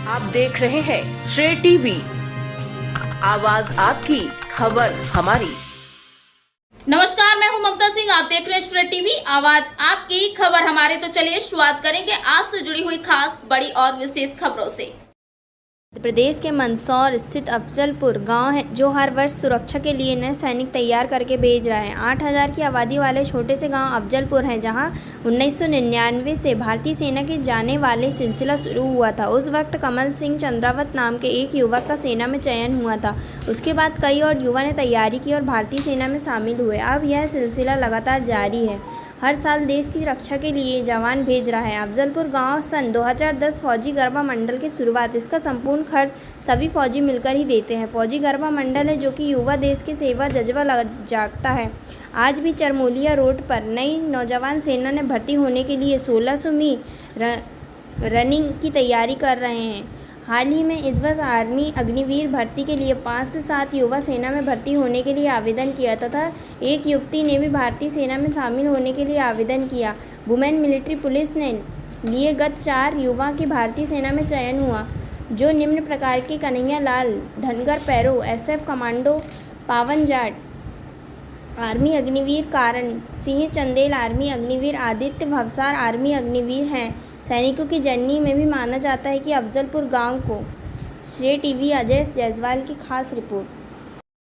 आप देख रहे हैं श्रेय टीवी, आवाज आपकी, खबर हमारी। नमस्कार, मैं हूं ममता सिंह। आप देख रहे हैं श्रेय टीवी, आवाज आपकी, खबर हमारे। तो चलिए शुरुआत करेंगे आज से जुड़ी हुई खास, बड़ी और विशेष खबरों से। मध्य प्रदेश के मंदसौर स्थित अफजलपुर गांव है जो हर वर्ष सुरक्षा के लिए नए सैनिक तैयार करके भेज रहा है। 8000 की आबादी वाले छोटे से गांव अफजलपुर है, जहां 1999 से भारतीय सेना के जाने वाले सिलसिला शुरू हुआ था। उस वक्त कमल सिंह चंद्रावत नाम के एक युवक का सेना में चयन हुआ था। उसके बाद कई और युवा ने तैयारी की और भारतीय सेना में शामिल हुए। अब यह सिलसिला लगातार जारी है। हर साल देश की रक्षा के लिए जवान भेज रहा है। अफजलपुर गांव सन 2010 फौजी गरबा मंडल की शुरुआत। इसका संपूर्ण खर्च सभी फौजी मिलकर ही देते हैं। फौजी गरबा मंडल है जो कि युवा देश की सेवा जज्बा जागता है। आज भी चरमोलिया रोड पर नई नौजवान सेना ने भर्ती होने के लिए 1600 मी रनिंग की तैयारी कर रहे हैं। हाल ही में इस वर्ष आर्मी अग्निवीर भर्ती के लिए 5 से 7 युवा सेना में भर्ती होने के लिए आवेदन किया तथा एक युवती ने भी भारतीय सेना में शामिल होने के लिए आवेदन किया। वुमेन मिलिट्री पुलिस ने लिए गत 4 युवा के भारतीय सेना में चयन हुआ, जो निम्न प्रकार के कन्हैया लाल धनगर पैरो, SF कमांडो पावन जाट, आर्मी अग्निवीर कारण सिंह चंदेल, आर्मी अग्निवीर आदित्य भवसार, आर्मी अग्निवीर हैं। सैनिकों की जर्नी में भी माना जाता है कि अफजलपुर गांव को। श्रेय टीवी अजय जायसवाल की खास रिपोर्ट।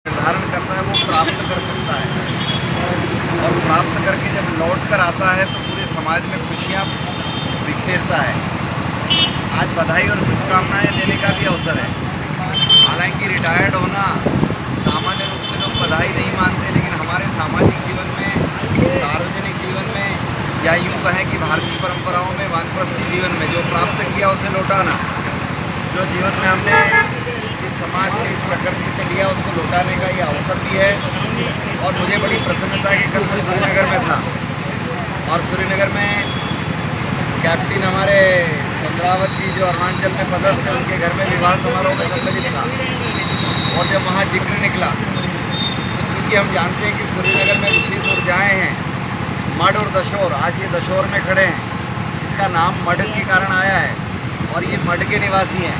निर्धारण करता है वो प्राप्त कर सकता है, और प्राप्त करके जब लौट कर आता है तो पूरे समाज में खुशियाँ बिखेरता है। आज बधाई और शुभकामनाएं देने का भी अवसर है। हालांकि रिटायर्ड होना सामान्य रूप से लोग बधाई नहीं मानते, लेकिन हमारे सामाजिक जीवन में, सार्वजनिक जीवन में, या यूँ कहें कि भारतीय परंपराओं में वानप्रस्थी जीवन में जो प्राप्त किया उसे लौटाना, जो जीवन में हमने इस समाज से, इस प्रकृति से लिया, उसको लौटाने का ये अवसर भी है। और मुझे बड़ी प्रसन्नता है कि कल मैं श्रीनगर में था और श्रीनगर में कैप्टन हमारे चंद्रावत जी जो अरुणाचल में पदस्थ थे, उनके घर में विवाह समारोह में सम्मिलित था। और जब वहाँ जिक्र निकला, तो चूँकि हम जानते हैं कि श्रीनगर में विशेष ऊर्जाएँ हैं, मड और दशोर। आज ये दशोर में खड़े हैं, इसका नाम मड के कारण आया है, और ये मड के निवासी हैं।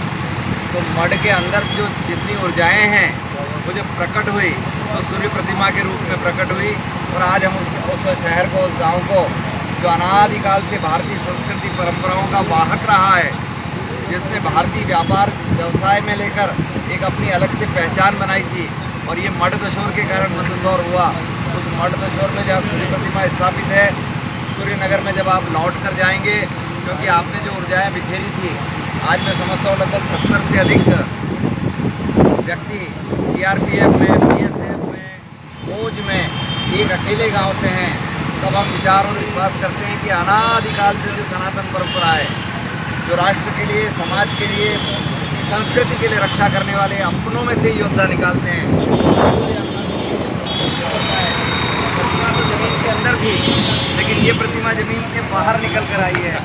तो मड के अंदर जो जितनी ऊर्जाएं हैं वो जब प्रकट हुई तो सूर्य प्रतिमा के रूप में प्रकट हुई। और आज हम उस शहर को, उस गांव को, जो अनादिकाल से भारतीय संस्कृति परंपराओं का वाहक रहा है, जिसने भारतीय व्यापार व्यवसाय में लेकर एक अपनी अलग से पहचान बनाई थी, और ये मड दशोर के कारण मंदसौर हुआ। उस मड दशोर में जहाँ सूर्य प्रतिमा स्थापित है, सूर्यनगर में जब आप लौट कर जाएंगे, क्योंकि आपने जो ऊर्जाएँ बिखेरी थी, आज मैं समझता हूँ लगभग 70 से अधिक व्यक्ति CRPF में, BSF में, फौज में एक अकेले गांव से हैं। तब हम विचार और विश्वास करते हैं कि अनादिकाल से जो सनातन परंपरा है, जो राष्ट्र के लिए, समाज के लिए, संस्कृति के लिए रक्षा करने वाले अपनों में से ही योद्धा निकालते हैं। प्रतिमा तो जमीन के अंदर थी, लेकिन ये प्रतिमा जमीन के बाहर निकल कर आई है।